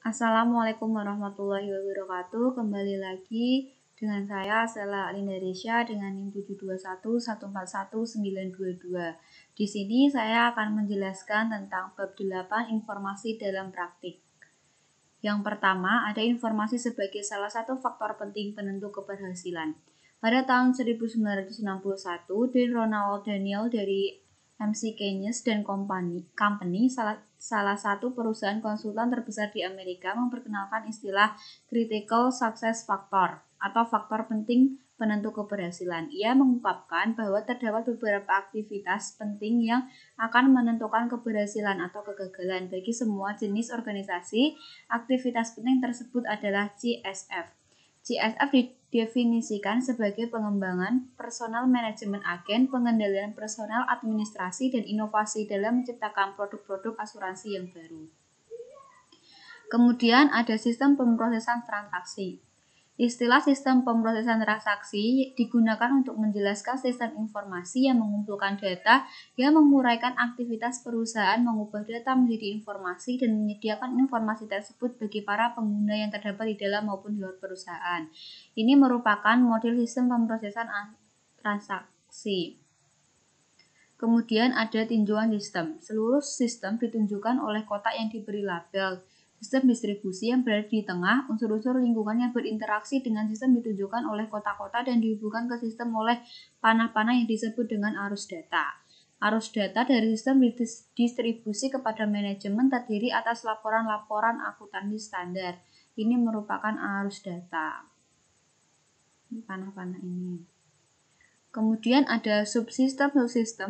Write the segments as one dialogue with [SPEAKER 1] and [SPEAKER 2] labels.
[SPEAKER 1] Assalamualaikum warahmatullahi wabarakatuh. Kembali lagi dengan saya Sela Alindarisya dengan NIM 721141922. Di sini saya akan menjelaskan tentang bab 8 informasi dalam praktik. Yang pertama, ada informasi sebagai salah satu faktor penting penentu keberhasilan. Pada tahun 1961, Dean Ronald Daniel dari MC Keynes dan Company salah satu perusahaan konsultan terbesar di Amerika memperkenalkan istilah critical success factor atau faktor penting penentu keberhasilan. Ia mengungkapkan bahwa terdapat beberapa aktivitas penting yang akan menentukan keberhasilan atau kegagalan bagi semua jenis organisasi. Aktivitas penting tersebut adalah CSF. CSF didefinisikan sebagai pengembangan personal manajemen agen, pengendalian personal, administrasi, dan inovasi dalam menciptakan produk-produk asuransi yang baru. Kemudian ada sistem pemrosesan transaksi. Istilah sistem pemrosesan transaksi digunakan untuk menjelaskan sistem informasi yang mengumpulkan data yang menguraikan aktivitas perusahaan, mengubah data menjadi informasi, dan menyediakan informasi tersebut bagi para pengguna yang terdapat di dalam maupun di luar perusahaan. Ini merupakan model sistem pemrosesan transaksi. Kemudian ada tinjauan sistem. Seluruh sistem ditunjukkan oleh kotak yang diberi label. Sistem distribusi yang berada di tengah, unsur-unsur lingkungan yang berinteraksi dengan sistem ditunjukkan oleh kotak-kotak dan dihubungkan ke sistem oleh panah-panah yang disebut dengan arus data. Arus data dari sistem distribusi kepada manajemen terdiri atas laporan-laporan akuntansi standar. Ini merupakan arus data. Panah-panah ini. Kemudian ada subsistem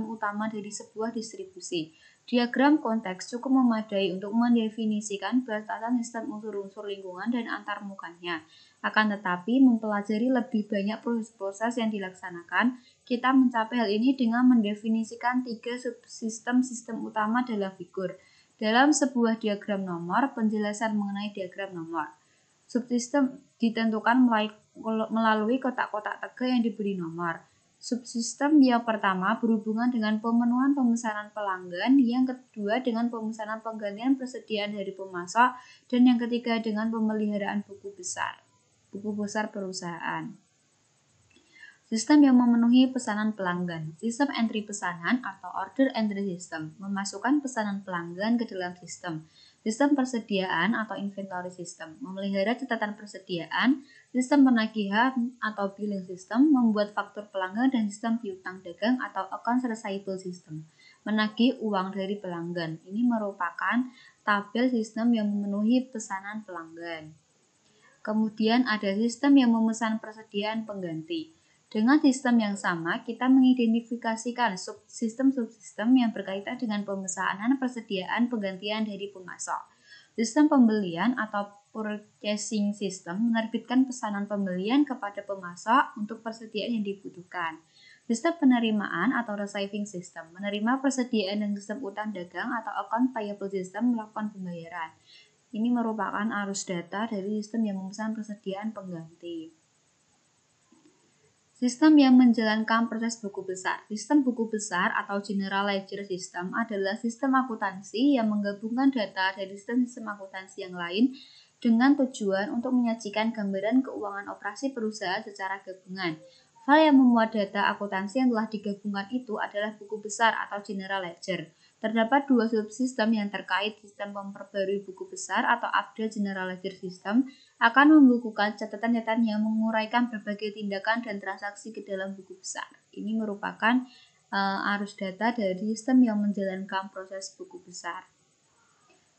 [SPEAKER 1] utama dari sebuah distribusi. Diagram konteks cukup memadai untuk mendefinisikan batasan sistem unsur-unsur lingkungan dan antarmukanya. Akan tetapi, mempelajari lebih banyak proses-proses yang dilaksanakan, kita mencapai hal ini dengan mendefinisikan 3 subsistem utama dalam figur. Dalam sebuah diagram nomor, penjelasan mengenai diagram nomor. Subsistem ditentukan melalui kotak-kotak tegak yang diberi nomor. Subsistem yang pertama berhubungan dengan pemenuhan pemesanan pelanggan, yang kedua dengan pemesanan penggantian persediaan dari pemasok, dan yang ketiga dengan pemeliharaan buku besar perusahaan. Sistem yang memenuhi pesanan pelanggan. Sistem entry pesanan atau order entry system memasukkan pesanan pelanggan ke dalam sistem. Sistem persediaan atau inventory system memelihara catatan persediaan. Sistem penagihan atau billing system membuat faktur pelanggan, dan sistem piutang dagang atau accounts receivable system menagih uang dari pelanggan. Ini merupakan tabel sistem yang memenuhi pesanan pelanggan. Kemudian ada sistem yang memesan persediaan pengganti. Dengan sistem yang sama, kita mengidentifikasikan subsistem yang berkaitan dengan pemesanan persediaan penggantian dari pemasok. Sistem pembelian atau purchasing system menerbitkan pesanan pembelian kepada pemasok untuk persediaan yang dibutuhkan. Sistem penerimaan atau receiving system menerima persediaan, dan sistem utang dagang atau account payable system melakukan pembayaran. Ini merupakan arus data dari sistem yang memesan persediaan pengganti. Sistem yang menjalankan proses buku besar. Sistem buku besar atau General Ledger System adalah sistem akuntansi yang menggabungkan data dari sistem akuntansi yang lain dengan tujuan untuk menyajikan gambaran keuangan operasi perusahaan secara gabungan. File yang memuat data akuntansi yang telah digabungkan itu adalah buku besar atau General Ledger. Terdapat 2 subsistem yang terkait. Sistem memperbarui buku besar atau update General Ledger System akan membukukan catatan-catatan yang menguraikan berbagai tindakan dan transaksi ke dalam buku besar. Ini merupakan arus data dari sistem yang menjalankan proses buku besar.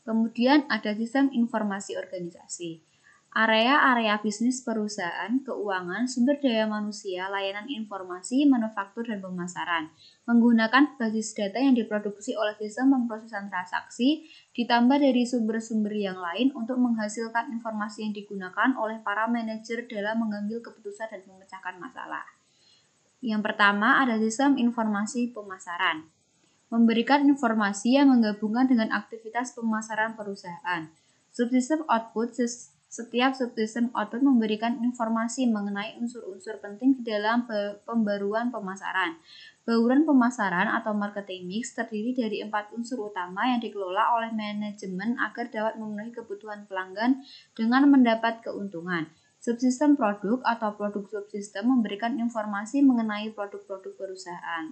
[SPEAKER 1] Kemudian ada sistem informasi organisasi. Area-area bisnis perusahaan, keuangan, sumber daya manusia, layanan informasi, manufaktur, dan pemasaran. Menggunakan basis data yang diproduksi oleh sistem pemrosesan transaksi, ditambah dari sumber-sumber yang lain untuk menghasilkan informasi yang digunakan oleh para manajer dalam mengambil keputusan dan memecahkan masalah. Yang pertama ada sistem informasi pemasaran. Memberikan informasi yang menggabungkan dengan aktivitas pemasaran perusahaan. Subsistem output Setiap subsistem output memberikan informasi mengenai unsur-unsur penting di dalam pembaruan pemasaran. Bauran pemasaran atau marketing mix terdiri dari 4 unsur utama yang dikelola oleh manajemen agar dapat memenuhi kebutuhan pelanggan dengan mendapat keuntungan. Subsistem produk atau produk subsistem memberikan informasi mengenai produk-produk perusahaan.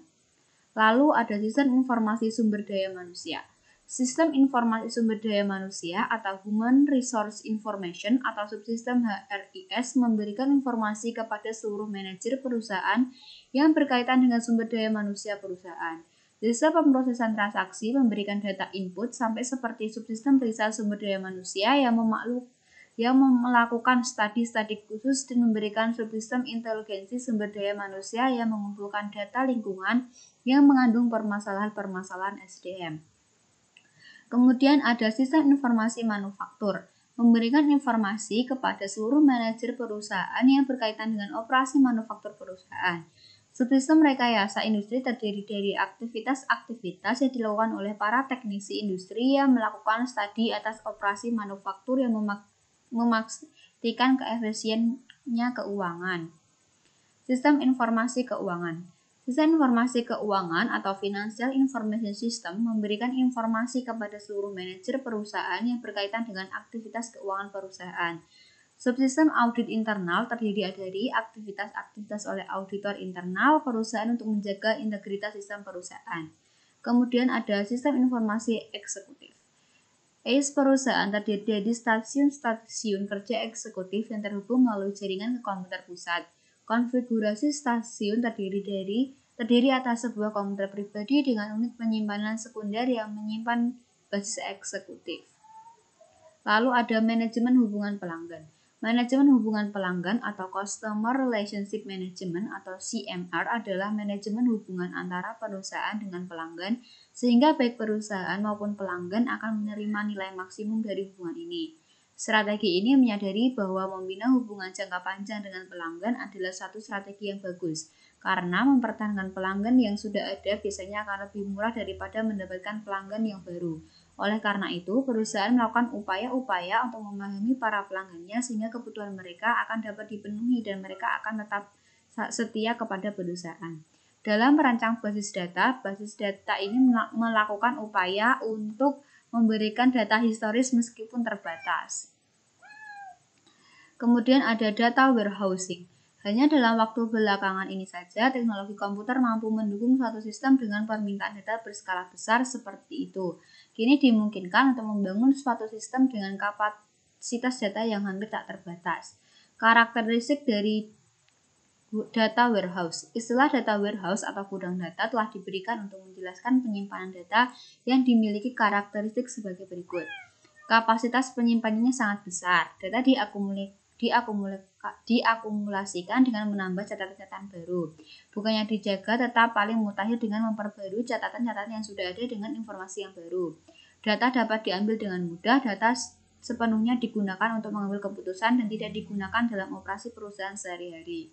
[SPEAKER 1] Lalu ada sistem informasi sumber daya manusia. Sistem informasi sumber daya manusia atau Human Resource Information atau subsistem HRIS memberikan informasi kepada seluruh manajer perusahaan yang berkaitan dengan sumber daya manusia perusahaan. Sistem pemrosesan transaksi memberikan data input sampai seperti subsistem periksa sumber daya manusia yang melakukan studi-studi khusus dan memberikan subsistem inteligensi sumber daya manusia yang mengumpulkan data lingkungan yang mengandung permasalahan-permasalahan SDM. Kemudian ada sistem informasi manufaktur, memberikan informasi kepada seluruh manajer perusahaan yang berkaitan dengan operasi manufaktur perusahaan. Subsistem rekayasa industri terdiri dari aktivitas-aktivitas yang dilakukan oleh para teknisi industri yang melakukan studi atas operasi manufaktur yang memastikan keefisiennya keuangan. Sistem informasi keuangan. Sistem informasi keuangan atau Financial Information System memberikan informasi kepada seluruh manajer perusahaan yang berkaitan dengan aktivitas keuangan perusahaan. Subsistem audit internal terdiri dari aktivitas-aktivitas oleh auditor internal perusahaan untuk menjaga integritas sistem perusahaan. Kemudian ada sistem informasi eksekutif. Perusahaan terdiri dari stasiun-stasiun kerja eksekutif yang terhubung melalui jaringan ke komputer pusat. Konfigurasi stasiun terdiri atas sebuah komputer pribadi dengan unit penyimpanan sekunder yang menyimpan basis eksekutif. Lalu ada manajemen hubungan pelanggan. Manajemen hubungan pelanggan atau Customer Relationship Management atau CMR adalah manajemen hubungan antara perusahaan dengan pelanggan sehingga baik perusahaan maupun pelanggan akan menerima nilai maksimum dari hubungan ini. Strategi ini menyadari bahwa membina hubungan jangka panjang dengan pelanggan adalah satu strategi yang bagus, karena mempertahankan pelanggan yang sudah ada biasanya akan lebih murah daripada mendapatkan pelanggan yang baru. Oleh karena itu, perusahaan melakukan upaya-upaya untuk memahami para pelanggannya sehingga kebutuhan mereka akan dapat dipenuhi dan mereka akan tetap setia kepada perusahaan. Dalam merancang basis data ini melakukan upaya untuk memberikan data historis meskipun terbatas. Kemudian ada data warehousing. Hanya dalam waktu belakangan ini saja, teknologi komputer mampu mendukung suatu sistem dengan permintaan data berskala besar seperti itu. Kini dimungkinkan untuk membangun suatu sistem dengan kapasitas data yang hampir tak terbatas. Karakteristik dari data warehouse. Istilah data warehouse atau gudang data telah diberikan untuk menjelaskan penyimpanan data yang dimiliki karakteristik sebagai berikut. Kapasitas penyimpanannya sangat besar. Data diakumulasikan dengan menambah catatan-catatan baru. Bukannya dijaga, tetap paling mutakhir dengan memperbarui catatan-catatan yang sudah ada dengan informasi yang baru. Data dapat diambil dengan mudah, data sepenuhnya digunakan untuk mengambil keputusan dan tidak digunakan dalam operasi perusahaan sehari-hari.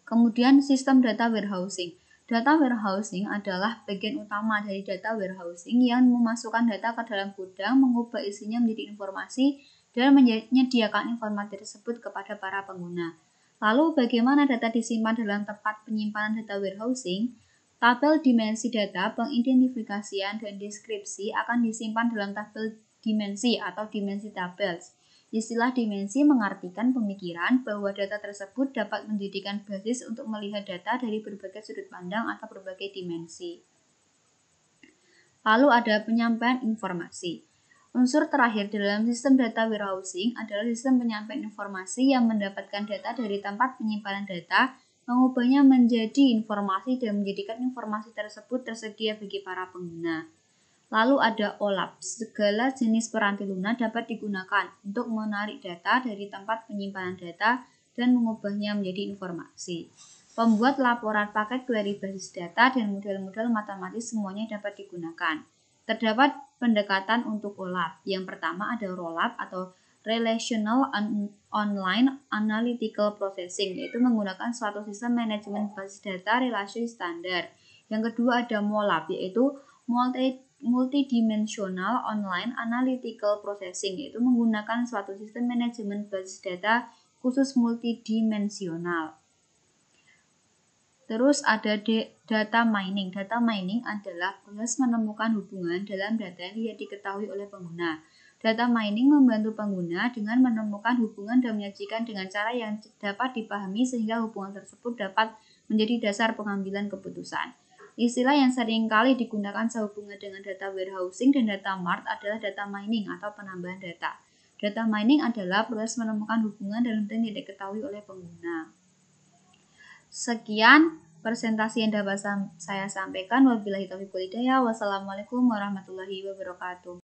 [SPEAKER 1] Kemudian sistem data warehousing. Data warehousing adalah bagian utama dari data warehousing yang memasukkan data ke dalam gudang, mengubah isinya menjadi informasi, dan menyediakan informasi tersebut kepada para pengguna. Lalu bagaimana data disimpan dalam tempat penyimpanan data warehousing? Tabel dimensi data, pengidentifikasian, dan deskripsi akan disimpan dalam tabel dimensi atau dimensi tables. Istilah dimensi mengartikan pemikiran bahwa data tersebut dapat menjadikan basis untuk melihat data dari berbagai sudut pandang atau berbagai dimensi. Lalu ada penyampaian informasi. Unsur terakhir dalam sistem data warehousing adalah sistem penyampaian informasi yang mendapatkan data dari tempat penyimpanan data, mengubahnya menjadi informasi dan menjadikan informasi tersebut tersedia bagi para pengguna. Lalu ada OLAP. Segala jenis peranti lunak dapat digunakan untuk menarik data dari tempat penyimpanan data dan mengubahnya menjadi informasi. Pembuat laporan paket query basis data dan model-model matematis semuanya dapat digunakan. Terdapat pendekatan untuk OLAP. Yang pertama ada ROLAP atau Relational Online Analytical Processing, yaitu menggunakan suatu sistem manajemen basis data relasi standar. Yang kedua ada MOLAP, yaitu multidimensional online analytical processing, yaitu menggunakan suatu sistem manajemen basis data khusus multidimensional. Terus ada data mining. Data mining adalah proses menemukan hubungan dalam data yang tidak diketahui oleh pengguna. Data mining membantu pengguna dengan menemukan hubungan dan menyajikan dengan cara yang dapat dipahami sehingga hubungan tersebut dapat menjadi dasar pengambilan keputusan. Istilah yang sering kali digunakan sehubungan dengan data warehousing dan data mart adalah data mining atau penambahan data. Data mining adalah proses menemukan hubungan dalam data yang tidak diketahui oleh pengguna. Sekian presentasi yang dapat saya sampaikan. Wabillahi taufiq wal hidayah. Wassalamualaikum warahmatullahi wabarakatuh.